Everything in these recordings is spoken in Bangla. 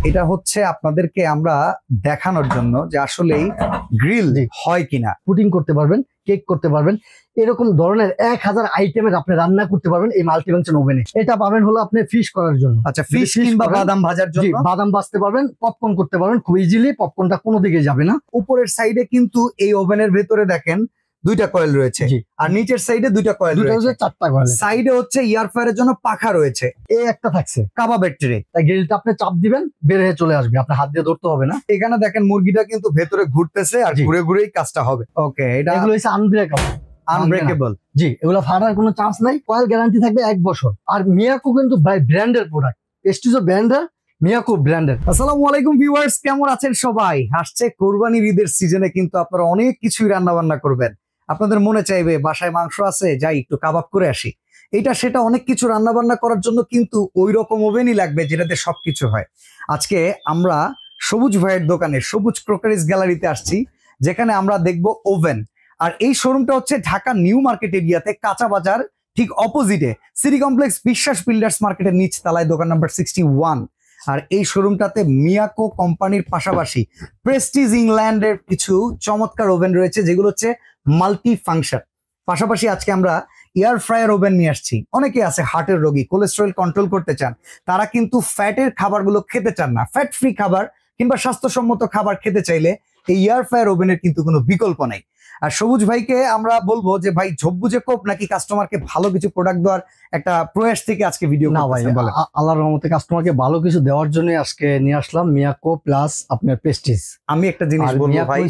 এটা হচ্ছে আপনাদেরকে আমরা দেখানোর জন্য যে আসলেই গ্রিল হয় কিনা। পুডিং করতে পারবেন, কেক করতে পারবেন, এরকম ধরনের 1000 আইটেমের আপনি রান্না করতে পারবেন এই মাল্টিফাংশন ওভেনে। এটা পাবেন হলো আপনি ফিশ করার জন্য। আচ্ছা, ফিশ কিংবা বাদাম ভাজার জন্য। বাদাম ভাজতে পারবেন, পপকর্ন করতে পারবেন খুব ইজিলি। পপকর্নটা কোনো দিকে যাবে না। উপরের সাইডে কিন্তু এই ওভেনের ভেতরে দেখেন দুইটা কয়েল রয়েছে, আর নিচের সাইডে দুইটা কয়েল রয়েছে, 4টা কয়েল। সাইডে হচ্ছে এয়ার ফ্রায়ারের জন্য পাখা রয়েছে, এই একটা থাকছে কাবাবের ট্রে। তাই গ্রিলটা আপনি চাপ দিবেন, বের হয়ে চলে আসবে, আপনার হাত দিয়ে ধরতে হবে না। এখানে দেখেন মুরগিটা কিন্তু ভেতরে ঘুরতেছে আর ঘুরে ঘুরেই কাজটা হবে। ওকে, এটা এগুলো হচ্ছে আনব্রেকেবল। জি, এগুলো ফাটার কোনো চান্স নাই। কয়েল গ্যারান্টি থাকবে 1 বছর। আর মিয়াকো কিন্তু ব্র্যান্ডের প্রোডাক্ট, প্রেস্টিজো ব্র্যান্ডের, মিয়াকো ব্র্যান্ডের। আসসালামু আলাইকুম ভিউয়ার্স, কেমন আছেন সবাই? আসছে কোরবানির ঈদের সিজনে কিন্তু আপনারা অনেক কিছুই রান্না বান্না করবেন। আপনাদের মনে চাইবে বাসায় মাংস আছে, যাই একটু কাবাব করে আসি, এটা সেটা অনেক কিছু রান্না বান্না করার জন্য কিন্তু ওই রকম ওভেনই লাগবে যেটাতে সবকিছু হয়। আজকে আমরা সবুজ ভাইয়ের দোকানে সবুজ ক্রোকারিজ গ্যালারিতে আসছি, যেখানে আমরা দেখব ওভেন। আর এই শোরুমটা হচ্ছে ঢাকা নিউ মার্কেট এরিয়াতে, কাঁচা বাজার ঠিক অপোজিটে সিটি কমপ্লেক্স বিশ্বাস বিল্ডার্স মার্কেটের নিচ তলায়, দোকান নাম্বার 61। আর এই শোরুমটাতে মিয়াকো কোম্পানির পাশাপাশি প্রেস্টিজ ইংল্যান্ডের কিছু চমৎকার ওভেন রয়েছে, যেগুলো হচ্ছে মাল্টি ফাংশন। পাশাপাশি আজকে আমরা এয়ার ফ্রায়ার ওভেন নিয়ে আসছি। অনেকে আছে হার্টের রোগী, কোলেস্টেরল কন্ট্রোল করতে চান, তারা কিন্তু ফ্যাটের খাবারগুলো খেতে চান না। ফ্যাট ফ্রি খাবার কিংবা স্বাস্থ্যসম্মত খাবার খেতে চাইলে এই এয়ার ফ্রায়ার ওভেনের কিন্তু কোনো বিকল্প নেই। আর সবুজ ভাইকে আমরা বলবো যে ভাই ঝব্বুজে কোপ নাকি কাস্টমারকে ভালো কিছু প্রোডাক্ট দেওয়ার একটা প্রয়াস থেকে আজকে ভিডিও। না ভাই, আল্লাহর রহমতে কাস্টমারকে ভালো কিছু দেওয়ার জন্য আজকে নিয়ে আসলাম মিয়াকো প্লাস আপনার প্রেস্টিজ। আমি একটা জিনিস বলবো ভাই,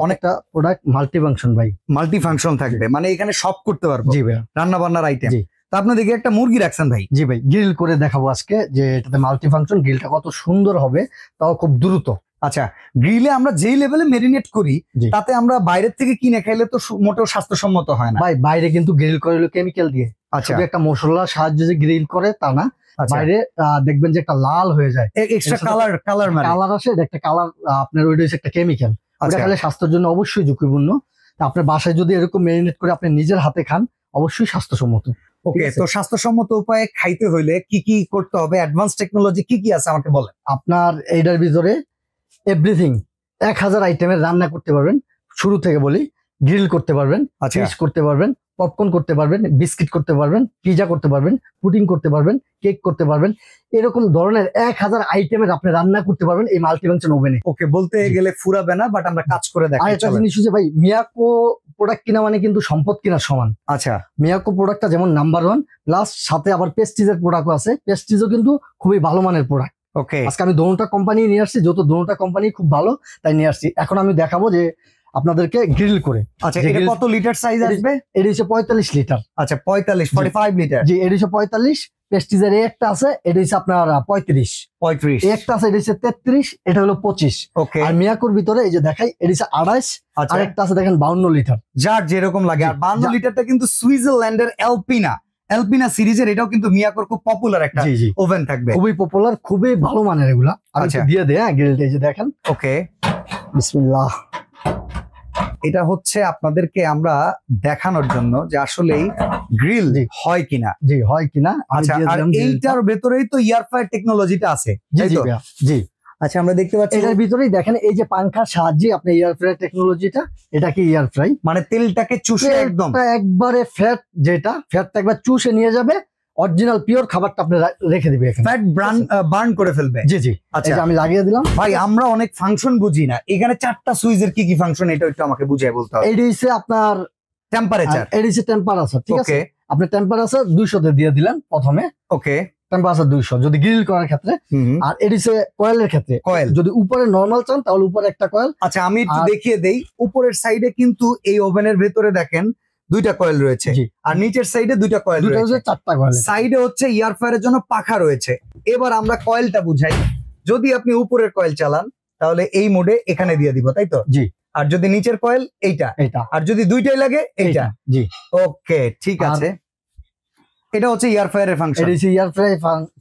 অনেকটা প্রোডাক্ট মাল্টি ফাংশন ভাই, মাল্টি ফাংশন থাকবে মানে এখানে সব করতে পারবো। জি ভাই, রান্না বান্নার আইটেম। তা আপনাদের একটা মুরগি রাখছেন ভাই? জি ভাই, গ্রিল করে দেখাবো আজকে যে এটাতে মাল্টি ফাংশন। গ্রিলটা কত সুন্দর হবে, তাও খুব দ্রুত। আচ্ছা, গ্রিলে আমরা যেই লেভেলে মেরিনেট করি তাতে আমরা বাইরের থেকে কিনে খাইলে তো মোটেও স্বাস্থ্যসম্মত হয় না ভাই। বাইরে কিন্তু গ্রিল করে কেমিক্যাল দিয়ে। আচ্ছা, একটা মশলার সাহায্যে যে গ্রিল করে তা না, বাইরে দেখবেন যে একটা লাল হয়ে যায়, এক্সট্রা কালার আসে, একটা কালার আপনার ওইটা হচ্ছে একটা কেমিক্যাল। ওটা খেলে স্বাস্থ্যের জন্য অবশ্যই ঝুঁকিপূর্ণ। আপনার বাসায় যদি এরকম মেরিনেট করে আপনি নিজের হাতে খান, অবশ্যই স্বাস্থ্যসম্মত। ওকে, তো স্বাস্থ্যসম্মত উপায়ে খাইতে হইলে কি কি করতে হবে? অ্যাডভান্স টেকনোলজি কি কি আছে আমাকে বলেন। আপনার এইটার ভিতরে এভরিথিং 1000 আইটেমের রান্না করতে পারবেন। শুরু থেকে বলি, গ্রিল করতে পারবেন, ফিশ করতে পারবেন, পপকর্ন করতে পারবেন, বিস্কিট করতে পারবেন, পিজা করতে পারবেন, পুডিং করতে পারবেন, কেক করতে পারবেন, এরকম ধরনের 1000 আইটেমের আপনি রান্না করতে পারবেন এই মাল্টিফাংশন ওভেনে। ওকে, বলতে গেলে ফুরাবে না, বাট আমরা কাজ করে দেখাই। আরেকটা জিনিস হচ্ছে ভাই, মিয়াকো প্রোডাক্ট কিনা মানে কিন্তু সম্পদ কিনার সমান। আচ্ছা, মিয়াকো প্রোডাক্টটা যেমন নাম্বার 1, প্লাস সাথে আবার প্রেস্টিজের প্রোডাক্টও আছে। প্রেস্টিজও কিন্তু খুবই ভালো মানের প্রোডাক্ট। ওকে, আজকে আমি দোনোটা কোম্পানি নিয়ে আসছি, যেহেতু দোনোটা কোম্পানি খুব ভালো তাই নিয়ে আসছি। এখন আমি দেখাবো যে আপনাদেরকে গ্রিল করে। আচ্ছা, এটা কত লিটার সাইজ আসবে? এটা হচ্ছে 45 লিটার। আচ্ছা, 45 লিটার। জি, এটা হচ্ছে 45। প্রেস্টিজের একটা আছে, এটা হচ্ছে আপনার 35। একটা আছে, এটা হচ্ছে 33, এটা হলো 25। ওকে, আর মিয়াকোর ভিতরে এই যে দেখাই, এটা হচ্ছে 28। আর একটা আছে দেখেন 52 লিটার, যার যেরকম লাগে। আর 52 লিটারটা কিন্তু সুইজারল্যান্ডের এলপিনা সিরিজের, এটাও কিন্তু মিয়াকোর খুব পপুলার একটা ওভেন থাকবে, খুবই পপুলার, খুবই ভালো মানের এগুলা। আচ্ছা, দিয়ে দেয় গ্রিলটা, এই যে দেখেন। ওকে, বিসমিল্লাহ। এটা হচ্ছে আপনাদেরকে আমরা দেখানোর জন্য যে আসলেই গ্রিল হয় কিনা। জি, হয় কিনা। আচ্ছা, আর এইটার ভেতরেই তো এয়ার ফ্রায়ার টেকনোলজিটা আছে। জি, আচ্ছা, আমরা দেখতে পাচ্ছি এটার ভিতরেই দেখেন এই যে পাংখার সাহায্যে আপনি এয়ার ফ্রায়ার টেকনোলজিটা, এটাকে এয়ার ফ্রাই মানে তেলটাকে চুষে একবারে ফ্যাটটা একবার চুষে নিয়ে যাবে, অরিজিনাল পিওর খাবারটা আপনি রেখে দিবে, ফ্যাট বার্ন করে ফেলবে। জি। আচ্ছা, আমি লাগিয়ে দিলাম। ভাই, আমরা অনেক ফাংশন বুঝি না, এখানে 4টা সুইচের কি কি ফাংশন এটা একটু আমাকে বুঝিয়ে বলতে হবে। এটা হচ্ছে আপনার টেম্পারেচার, ঠিক আছে। আপনি টেম্পারেচার 200 তে দিয়ে দিলেন প্রথমে। ওকে, টেম্পারেচার 200 যদি গ্রিল করার ক্ষেত্রে। আর এটা হচ্ছে কয়েলের ক্ষেত্রে। কয়েল যদি উপরে নরমাল চান তাহলে উপরে একটা কয়েল। আচ্ছা, আমি একটু দেখিয়ে দেই। উপরের সাইডে কিন্তু এই ওভেনের ভেতরে দেখেন দুইটা কয়েল রয়েছে, আর নিচের সাইডে দুইটা কয়েল রয়েছে, 4টা কয়েল। সাইডে হচ্ছে এয়ার ফ্রায়ারের জন্য পাখা রয়েছে। এবার আমরা কয়েলটা বুঝাই। যদি আপনি উপরের কয়েল চালান তাহলে এই মোডে এখানে দিয়ে দিব, তাই তো? জি। আর যদি নিচের কয়েল এইটা, আর যদি দুইটাই লাগে এইটা। জি, ওকে, ঠিক আছে। এটা হচ্ছে এয়ার ফ্রায়ারের ফাংশন, এটা হচ্ছে এয়ার ফ্রাই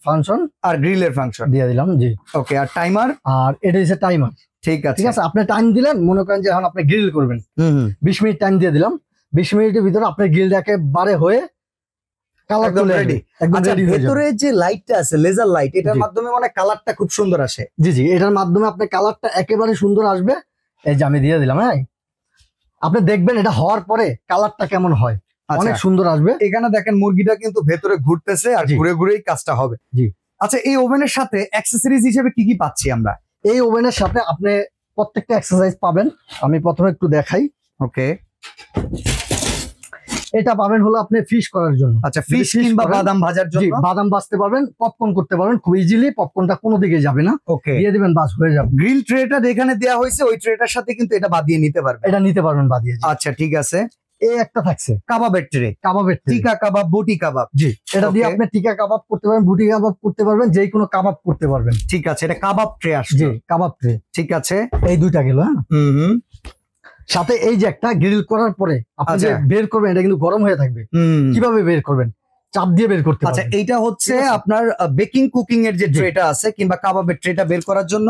ফাংশন, আর গ্রিলের ফাংশন দিয়ে দিলাম। জি, ওকে। আর টাইমার, আর এটা হচ্ছে টাইমার। ঠিক আছে। আপনি টাইম দিলেন, মনে করেন যে এখন আপনি গ্রিল করবেন, 20 মিনিট টাইম দিয়ে দিলাম। 20 মিনিটের ভিতরে আপনার গ্রিল একেবারে হয়ে কালার একদম রেডি। একদম আচ্ছা, রেডি হয়ে যাবে। ভেতরে যে লাইটটা আছে লেজার লাইট, এটার জি। মাধ্যমে মানে কালারটা খুব সুন্দর আসে। জি জি, এটার মাধ্যমে আপনার কালারটা একেবারে সুন্দর আসবে। এই যে আমি দিয়ে দিলাম, হ্যাঁ আপনি দেখবেন এটা হওয়ার পরে কালারটা কেমন হয়, অনেক সুন্দর আসবে। এখানে দেখেন মুরগিটা কিন্তু ভেতরে ঘুরতেছে আর ঘুরে ঘুরেই কাজটা হবে। জি। আচ্ছা, এই ওভেনের সাথে অ্যাক্সেসরিজ হিসেবে কি কি পাচ্ছি আমরা? এই ওভেনের সাথে আপনি প্রত্যেকটা এক্সারসাইজ পাবেন। আমি প্রথমে একটু দেখাই। ওকে, এটা পাবেন হলো আপনি ফিশ করার জন্য। আচ্ছা, ফিশ কিংবা বাদাম ভাজার জন্য। বাদাম ভাজতে পারবেন, পপকর্ন করতে পারবেন খুব ইজিলি। পপকর্নটা কোনো দিকে যাবে না, ওকে, দিয়ে দিবেন বাস হয়ে যাবে। গ্রিল ট্রেটা যেখানে দেওয়া হয়েছে ওই ট্রেটার সাথে কিন্তু এটা বাদিয়ে নিতে পারবেন। এটা নিতে পারবেন বাদিয়ে। আচ্ছা, ঠিক আছে। এই একটা থাকছে কাবাবের ট্রে, কাবাবের ট্রে, টিকা কাবাব, বটি কাবাব। জি, এটা দিয়ে আপনি টিকা কাবাব করতে পারবেন, বুটি কাবাব করতে পারবেন, যে কোনো কাবাব করতে পারবেন। ঠিক আছে, এটা কাবাব ট্রে আসছে। জি, কাবাব ট্রে। ঠিক আছে, এই দুইটা গেল। হ্যাঁ, হুম, সাথে এই যে একটা গ্রিল করার পরে আপনি যে বের করবেন, এটা কিন্তু গরম হয়ে থাকবে। কিভাবে বের করবেন? চাপ দিয়ে বের করতে আচ্ছা, পারবেন। এইটা হচ্ছে আপনার বেকিং কুকিং এর যে ট্রেটা আছে কিংবা কাবাবের ট্রেটা বের করার জন্য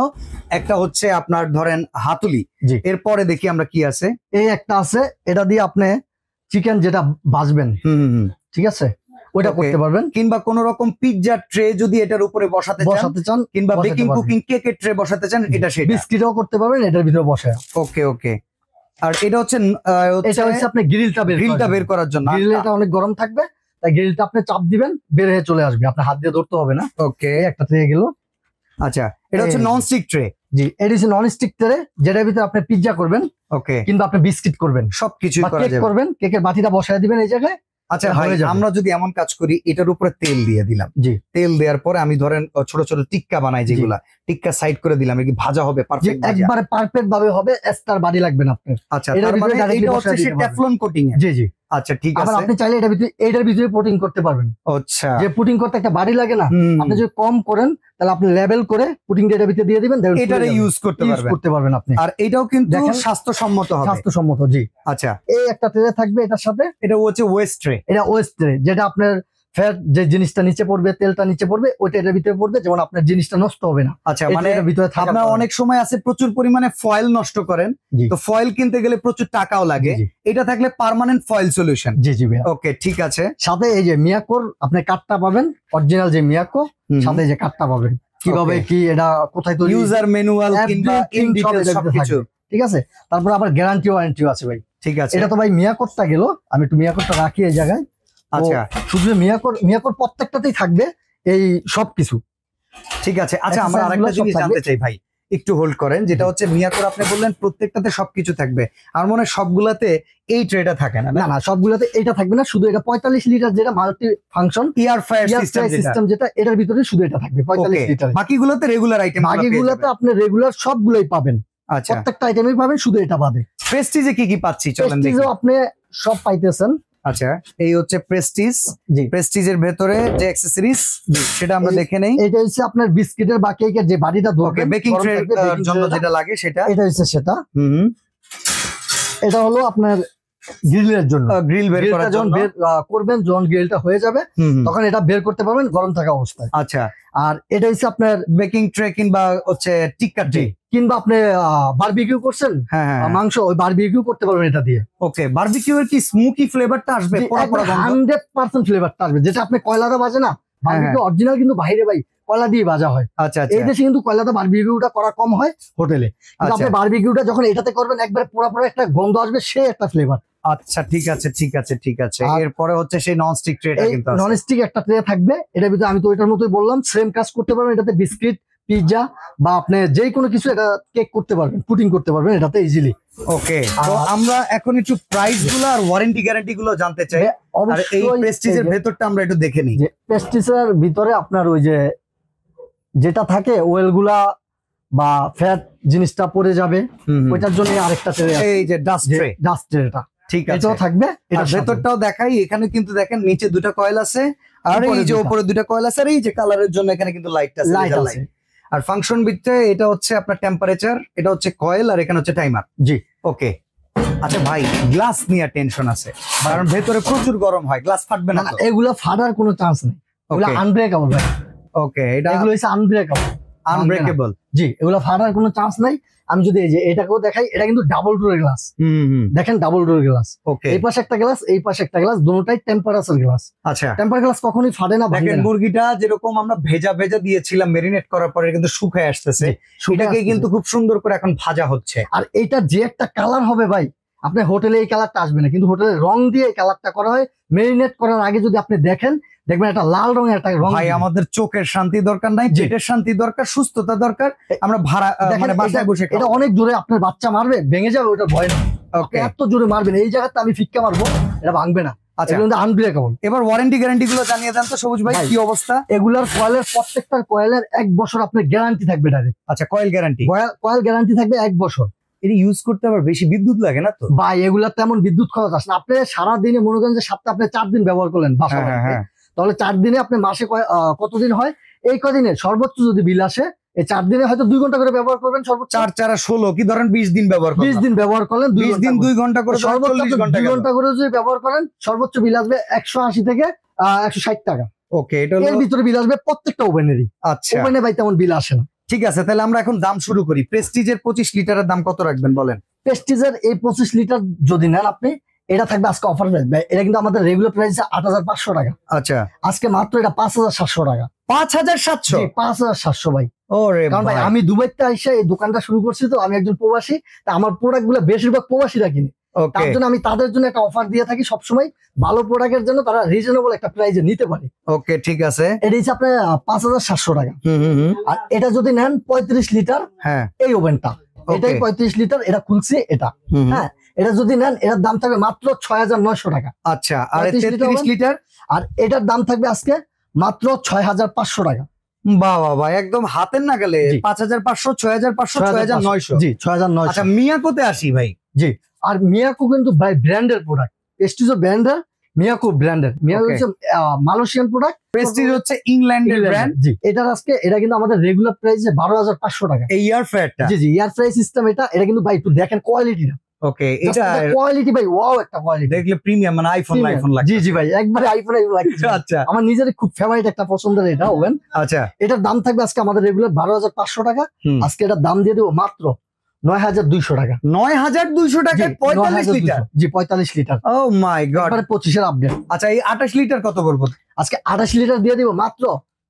একটা হচ্ছে আপনার ধরেন হাতুলি। জি। এরপরে দেখি আমরা কি আছে। এই একটা আছে, এটা দিয়ে আপনি চিকেন যেটা ভাজবেন, ঠিক আছে, ওইটা করতে পারবেন। কিংবা কোন রকম পিৎজা ট্রে যদি এটার উপরে বসাতে চান কিংবা বেকিং কুকিং কেকের ট্রে বসাতে চান, এটা সেটা। বিস্কিটও করতে পারবেন এটার ভিতরে বসে। ওকে ওকে। আর এটা হচ্ছে আপনি গ্রিলটা বের করার জন্য। গ্রিলটা অনেক গরম থাকবে, তাই গ্রিলটা আপনি চাপ দিবেন, বের হয়ে চলে আসবে, আপনার হাত দিয়ে ধরতে হবে না। ওকে, একটা ট্রে গেল। আচ্ছা, এটা হচ্ছে নন স্টিক ট্রে। জি, এটা হচ্ছে নন স্টিক ট্রে, যেটার ভিতরে আপনি পিৎজা করবেন, ওকে, কিন্তু আপনি বিস্কিট করবেন, সবকিছু করা যাবে। করবেন, কেকের বাটিটা বসায় দিবেন এই জায়গায়। আচ্ছা ভাই, আমরা যদি এমন কাজ করি, এটার উপরে তেল দিয়ে দিলাম। জি, তেল দেওয়ার পরে আমি ধরেন ছোট ছোট টিক্কা বানাই, যেগুলা টিক্কা সাইড করে দিলাম, কি ভাজা হবে পারফেক্ট, একবারে পারফেক্ট ভাবে হবে, এক্সট্রা বাড়ি লাগবে না আপনার। আচ্ছা, তার মানে এটা হচ্ছে সে টেফলন কোটিং এ। জি জি, আচ্ছা, ঠিক আবার আছে। আপনি চাইলে এটার ভিতরে পুটিং করতে পারবেন। আচ্ছা, যে পুটিং করতে একটা বাড়ি লাগে না, আপনি যদি কম করেন তাহলে আপনি লেভেল করে পুটিং এটার ভিতরে দিয়ে দিবেন, এটারে ইউজ করতে পারবেন আপনি। আর এটাও কিন্তু স্বাস্থ্যসম্মত হবে। স্বাস্থ্যসম্মত, জি। আচ্ছা, এই একটা ট্রে থাকবে এটার সাথে। এটা হচ্ছে ওয়েস্ট ট্রে। এটা ওয়েস্ট ট্রে, যেটা আপনার ফ্যাট যে জিনিসটা নিচে পড়বে, তেলটা নিচে পড়বে, ওইটা এটার ভিতরে পড়বে, যেমন আপনার জিনিসটা নষ্ট হবে না। আচ্ছা, মানে আপনার অনেক সময় আছে প্রচুর পরিমাণে ফয়েল নষ্ট করেন, তো ফয়েল কিনতে গেলে প্রচুর টাকাও লাগে, এটা থাকলে পার্মানেন্ট ফয়েল সলিউশন। জি জি, ওকে, ঠিক আছে। সাথে এই যে মিয়াকোর আপনি কাঠটা পাবেন, অরিজিনাল যে মিয়াকো, সাথে যে কাঠটা পাবেন, কিভাবে কি এটা কোথায় তৈরি, ইউজার ম্যানুয়াল কিংবা ইন ডিটেইলস সবকিছু, ঠিক আছে। তারপর আবার গ্যারান্টি ওয়ারেন্টিও আছে ভাই। ঠিক আছে, এটা তো ভাই মিয়াকোরটা গেল, আমি একটু মিয়াকোরটা রাখি এই জায়গায়। আচ্ছা, শুধু মিয়াকোর প্রত্যেকটাতেই থাকবে এই সবকিছু, ঠিক আছে। আচ্ছা, আমরা আরেকটা জিনিস জানতে চাই ভাই, একটু হোল্ড করেন। যেটা হচ্ছে মিয়াকোর, আপনি বললেন প্রত্যেকটাতে সবকিছু থাকবে, আর মনে হয় সবগুলাতে এই ট্রেটা থাকে না? না, সবগুলাতে এটা থাকবে না, শুধু এটা 45 লিটার যেটা multi function air fryer system, যেটা এটার ভিতরে শুধু এটা থাকবে 45 লিটার। বাকিগুলোতে রেগুলার আইটেম, বাকিগুলোতে আপনি রেগুলার সবগুলোই পাবেন। আচ্ছা, প্রত্যেকটা আইটেমই পাবেন, শুধু এটা বাদে। প্রেস্টিজে কি কি পাচ্ছি চলেন দেখি। আপনি সব পাইতেছেন। আচ্ছা, এই হচ্ছে প্রেস্টিজ। জি, প্রেস্টিজের ভেতরে যে অ্যাকসেসরিজ সেটা আমরা দেখে নেই। এটা হচ্ছে আপনার বিস্কিটের বা কেকের যে বাটিটা ধরবে, বেকিং ট্রের জন্য যেটা লাগে সেটা, এটা হচ্ছে সেটা। এটা হলো আপনার গ্রিলের জন্য, গ্রিল বের করার জন্য বের করবেন, যখন গ্রিলটা হয়ে যাবে তখন এটা বের করতে পারবেন গরম থাকা অবস্থায়। আচ্া, আর এটা হচ্ছে আপনার বেকিং ট্রে কিংবা হচ্ছে টিক্কা ট্রে, কিংবা আপনি বারবিকিউ করছেন মাংস, ওই বারবিকিউ করতে পারবেন এটা দিয়ে। ওকে, বারবিকিউ এর কি স্মোকি ফ্লেভারটা আসবে? 100% ফ্লেভারটা আসবে, যেটা আপনি কয়লাতে ভাজে না, বারবিকিউ অরিজিনাল কিন্তু বাইরে ভাই কয়লা দিয়ে ভাজা হয়। আচ্ছা, এই দেশে কিন্তু কয়লাতে বারবিকিউটা করা কম হয় হোটেলে, কিন্তু আপনি বারবিকিউটা যখন এটাতে করবেন একবারে পুরো একটা গন্ধ আসবে, সে একটা ফ্লেভার। আচ্ছা, ঠিক আছে ঠিক আছে ঠিক আছে। এরপরে হচ্ছে সেই ননস্টিক ট্রেটা, কিন্তু ননস্টিক একটা ট্রে থাকবে এটার ভিতরে, আমি তো ওইটার মতোই বললাম, সেম কাজ করতে পারবেন এটাতে, বিস্কিট, পিৎজা বা আপনি যে কোনো কিছু এটা কেক করতে পারবেন, পুটিং করতে পারবেন এটাতে ইজিলি। ওকে, তো আমরা এখন একটু প্রাইস গুলো আর ওয়ারেন্টি গ্যারান্টি গুলো জানতে চাই। আর এই প্রেস্টিজের ভেতরটা আমরা একটু দেখে নিই। প্রেস্টিজের ভিতরে আপনার ওই যে যেটা থাকে ওয়েল গুলা বা ফ্যাট জিনিসটা পড়ে যাবে, ওইটার জন্য আরেকটা ট্রে, এই যে ডাস্ট ট্রেটা, ঠিক আছে, এটাও থাকবে। এটা ভেতরটাও দেখাই, এখানে কিন্তু দেখেন নিচে দুটো কয়েল আছে, আর এই যে উপরে দুটো কয়েল আছে, আর এই যে কালারের জন্য এখানে কিন্তু লাইটটা আছে। আর ফাংশন বিটে এটা হচ্ছে আপনার টেম্পারেচার, এটা হচ্ছে কয়েল, আর এখানে হচ্ছে টাইমার। জি, ওকে। আচ্ছা ভাই, গ্লাস নিয়ে টেনশন আছে, কারণ ভেতরে প্রচুর গরম হয়, গ্লাস ফাটবে না? এগুলো ফাটার কোনো চান্স নেই, এগুলো আনব্রেকেবল ভাই। ওকে, এটা এগুলো হচ্ছে আনব্রেকেবল। আনব্রেকেবল। জি, এগুলো ফাটার কোনো চান্স নাই। আমি যদি এই যে এটাকেও দেখাই, এটা কিন্তু ডাবল ডোরের গ্লাস। দেখেন ডাবল ডোরের গ্লাস, ওকে, এই পাশে একটা গ্লাস, এই পাশে একটা গ্লাস, দুটোটাই টেম্পারেচার গ্লাস। আচ্ছা, টেম্পার গ্লাস কখনোই ফাটে না, ভাঙে দেখেন না। মুরগিটা যেরকম আমরা ভেজা ভেজা দিয়েছিলাম মেরিনেট করার পরে কিন্তু শুকায় আসতেছে, এটাকে কিন্তু খুব সুন্দর করে এখন ভাজা হচ্ছে। আর এটা যে একটা কালার হবে ভাই, আপনি হোটেলে এই কালারটা আসবে না, কিন্তু হোটেলে রং দিয়ে এই কালারটা করা হয়। মেরিনেট করার আগে যদি আপনি দেখেন, দেখবেন একটা লাল রঙের একটা রং। ভাই আমাদের চোখের শান্তি দরকার নাই, পেটের শান্তি দরকার, সুস্থতা দরকার। আমরা ভাড়া মানে বাসায় বসে এটা অনেক জোরে আপনার বাচ্চা মারবে, ভেঙে যাবে, ওটা ভয় না। এত জোরে মারবেন, এই জায়গাতে আমি ফিক্কা মারবো, এটা ভাঙবে না। আচ্ছা, আনব্রেকেবল। এবার ওয়ারেন্টি গ্যারান্টি গুলো জানিয়ে দেন তো সবুজ ভাই, কি অবস্থা? এগুলার কয়েলের প্রত্যেকটা কয়েলের 1 বছর আপনার গ্যারান্টি থাকবে ডাইরেক্ট। আচ্ছা, কয়েল গ্যারান্টি, কয়েল গ্যারান্টি থাকবে 1 বছর। এটা ইউজ করতে আবার বেশি বিদ্যুৎ লাগে না তো ভাই? এগুলা তেমন বিদ্যুৎ খরচ আসে না। আপনি সারাদিনে মনে করেন যে সপ্তাহে আপনি 4 দিন ব্যবহার করলেন বাসা, তাহলে 4 দিনে আপনি মাসে কতদিন হয়? এই কদিনে সর্বোচ্চ যদি বিল আসে, এই 4 দিনে হয়তো 2 ঘন্টা করে ব্যবহার করবেন সর্বোচ্চ। 4 4 16 কি ধরেন 20 দিন ব্যবহার করলেন, 20 দিন ব্যবহার করলেন, 20 দিন 2 ঘন্টা করে, সর্বোচ্চ 2 ঘন্টা করে যদি ব্যবহার করেন, সর্বোচ্চ বিল আসবে 180 থেকে 160 টাকা। ওকে, এটা এর ভিতরে বিল আসবে প্রত্যেকটা ওভেনেরই। আচ্ছা, ওভেনে ভাই তেমন বিল আসে না। ঠিক আছে, তাহলে আমরা এখন দাম শুরু করি। প্রেস্টিজের 25 লিটারের দাম কত রাখবেন বলেন? প্রেস্টিজের এই 25 লিটার যদি নেন আপনি, এটা থাকবে আজকে অফার প্রাইস। এটা কিন্তু আমাদের রেগুলার প্রাইস 8500 টাকা। আচ্ছা, আজকে মাত্র এটা 5700 টাকা। 5700? 5700 ভাই। ওরে কারণ ভাই আমি দুবাইতে এসে এই দোকানটা শুরু করছি, তো আমি একজন প্রবাসী, তা আমার প্রোডাক্ট গুলো বেশিরভাগ প্রবাসীরা কিনে। তার জন্য আমি তাদের জন্য একটা অফার দিয়ে থাকি সবসময়, ভালো প্রোডাক্টের জন্য তারা রিজনেবল একটা প্রাইসে নিতে পারে। ওকে, ঠিক আছে, এটা হচ্ছে আপনার 5700 টাকা। আর এটা যদি নেন 35 লিটার, হ্যাঁ এই ওভেনটা, এটাই 35 লিটার, এটা খুলছে এটা, হ্যাঁ, এটা যদি নেন এটার দাম থাকবে মাত্র 6900 টাকা। আচ্ছা, আর 33 লিটার, আর এটার দাম থাকবে আজকে মাত্র 6500 টাকা। বাহ বাহ বাহ, একদম হাতের নাগালে। 5500, 6500, 6900। জি, 6900। আচ্ছা, মিয়াকোতে আসি ভাই। জি, আর মিয়াকো কিন্তু ভাই ব্র্যান্ডের প্রোডাক্ট। প্রেস্টিজ ব্র্যান্ডের, মিয়াকো ব্র্যান্ডের। মিয়াকো হচ্ছে মালয়েশিয়ান প্রোডাক্ট, প্রেস্টিজ হচ্ছে ইংল্যান্ডের ব্র্যান্ড। জি, এটার আজকে এটা কিন্তু আমাদের রেগুলার প্রাইসে 12500 টাকা। এই ইয়ার ফ্যাটটা, জি জি, ইয়ার ফ্রাই সিস্টেম এটা কিন্তু ভাই একটু দেখেন কোয়ালিটিটা। ওকে, এটা কোয়ালিটি ভাই, ওয়াও একটা কোয়ালিটি, দেখলে প্রিমিয়াম, মানে আইফোন লাগে। জি জি ভাই, একবারে আইফোন লাগছে। আচ্ছা, আমার নিজের খুব ফেভারিট একটা পছন্দের এটা ওভেন। আচ্ছা, এটার দাম থাকবে আজকে আমাদের রেগুলার 12500 টাকা। আজকে এটার দাম দিয়ে দেবো মাত্র 9200 টাকা। 9200 টাকায় 45 লিটার? জি, 45 লিটার। ও মাই গড, 25 এর আপডেট। আচ্ছা, এই 28 লিটার কত পড়বো? আজকে 28 লিটার দিয়ে দিব মাত্র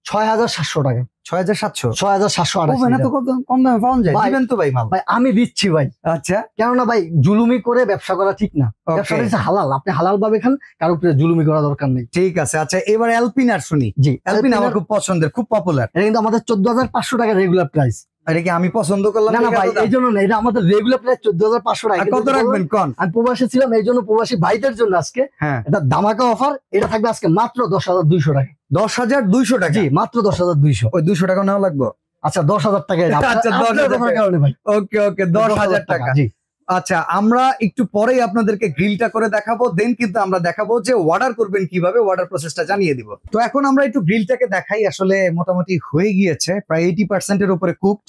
6700 টাকা। 6700? 6728। ওভেন এত কম দামে পাওয়া যায়? দিবেন তো ভাই মাল? ভাই আমি দিচ্ছি ভাই। আচ্ছা, কেননা ভাই জুলুমি করে ব্যবসা করা ঠিক না। ব্যবসাটা হচ্ছে হালাল, আপনি হালাল ভাবে খান, কারো উপরে জুলুমি করা দরকার নেই। ঠিক আছে। আচ্ছা, এবার অ্যালপিনার শুনি। জি, অ্যালপিন আমার খুব পছন্দের, খুব পপুলার। এটা কিন্তু আমাদের 14500 টাকা রেগুলার প্রাইস। এটা কি আমি পছন্দ করলাম? না না ভাই, এই জন্য না, এটা আমাদের রেগুলার প্রাইস 14500 টাকা। কত রাখবেন কোন? আমি প্রবাসী ছিলাম, এই জন্য প্রবাসী ভাইদের জন্য আজকে এটা ধামাকা অফার। এটা থাকবে আজকে মাত্র 10200 টাকা। 10200 টাকা? জি, মাত্র 10200। ওই 200 টাকা নেওয়া লাগবে? আচ্ছা, 10000 টাকা। আচ্ছা, 10000 কারণে ভাই। ওকে ওকে, 10000 টাকা। জি, আচ্ছা, আমরা একটু পরেই আপনাদেরকে গ্রিলটা করে দেখাবো, দেন কিন্তু আমরা দেখাবো যে অর্ডার করবেন কিভাবে, অর্ডার প্রসেসটা জানিয়ে দিব। তো এখন আমরা একটু গ্রিলটাকে দেখাই। আসলে মোটামুটি হয়ে গিয়েছে, প্রায় 80% এর উপরে কুকড।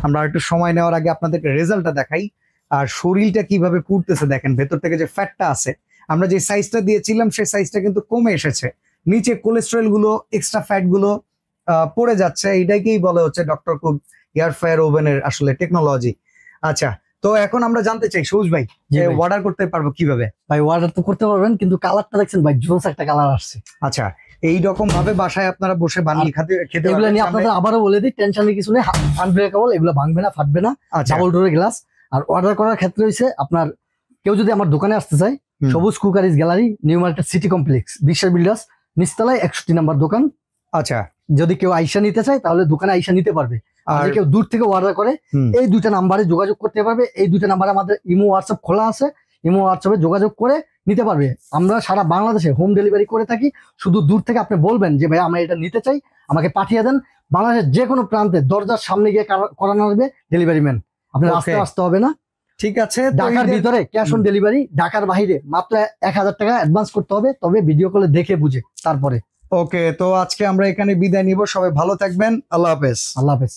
আমরা একটু সময় নেওয়ার আগে আপনাদেরকে রেজাল্টটা দেখাই। আর শরীরটা কিভাবে পুড়তেছে দেখেন, ভেতর থেকে যে ফ্যাটটা আছে, আমরা যে সাইজটা দিয়েছিলাম সেই সাইজটা কিন্তু কমে এসেছে। নিচে কোলেস্ট্রল গুলো, এক্সট্রা ফ্যাট গুলো পড়ে যাচ্ছে। এইটাকেই বলা হচ্ছে ডক্টর কুক এয়ার ফ্রায়ার ওভেনের আসলে টেকনোলজি। আচ্ছা, তো এখন আমরা জানতে চাই সবুজ ভাই, যে অর্ডার করতে পারবো কিভাবে? ভাই অর্ডার তো করতে পারবেন, কিন্তু কালারটা দেখছেন ভাই, জোস একটা কালার আসছে। আচ্ছা, এইরকম ভাবে বাসায় আপনারা বসে বানিয়ে খেতে এগুলো নিয়ে আপনাদের আবারও বলে দিই, টেনশনের কিছু নেই, আনব্রেকেবল, এগুলো ভাঙবে না, ফাটবে না, ডাবল ডোরের গ্লাস। আর অর্ডার করার ক্ষেত্রে হচ্ছে আপনার কেউ যদি আমার দোকানে আসতে চায়, সবুজ cookeries gallery, new market city complex, বিশ্বের বিল্ডার্স, নিচতলায় 61 নম্বর দোকান। আচ্ছা, যদি কেউ আইসা নিতে চায় তাহলে দোকানে আইসা নিতে পারবে। আর কেউ দূর থেকে অর্ডার করে এই দুইটা নাম্বারে যোগাযোগ করতে পারবে। এই দুইটা নাম্বারে আমাদের ইমো হোয়াটসঅ্যাপ খোলা আছে, ইমো হোয়াটসঅ্যাপে যোগাযোগ করে নিতে পারবে। আমরা সারা বাংলাদেশে হোম ডেলিভারি করে থাকি। শুধু দূর থেকে আপনি বলবেন যে ভাই আমরা এটা নিতে চাই, আমাকে পাঠিয়ে দেন। বাংলাদেশের যে কোনো প্রান্তে দরজার সামনে গিয়ে করানো হবে ডেলিভারি ম্যান, আপনার রাস্তায় আসতে হবে না। ঠিক আছে, ঢাকার ভিতরে ক্যাশ অন ডেলিভারি, ঢাকার বাইরে মাত্র 1000 টাকা অ্যাডভান্স করতে হবে, তবে ভিডিও কলে দেখে বুঝে তারপরে। ওকে, তো আজকে আমরা এখানে বিদায় নিব। সবাই ভালো থাকবেন, আল্লাহ হাফেজ। আল্লাহ হাফেজ।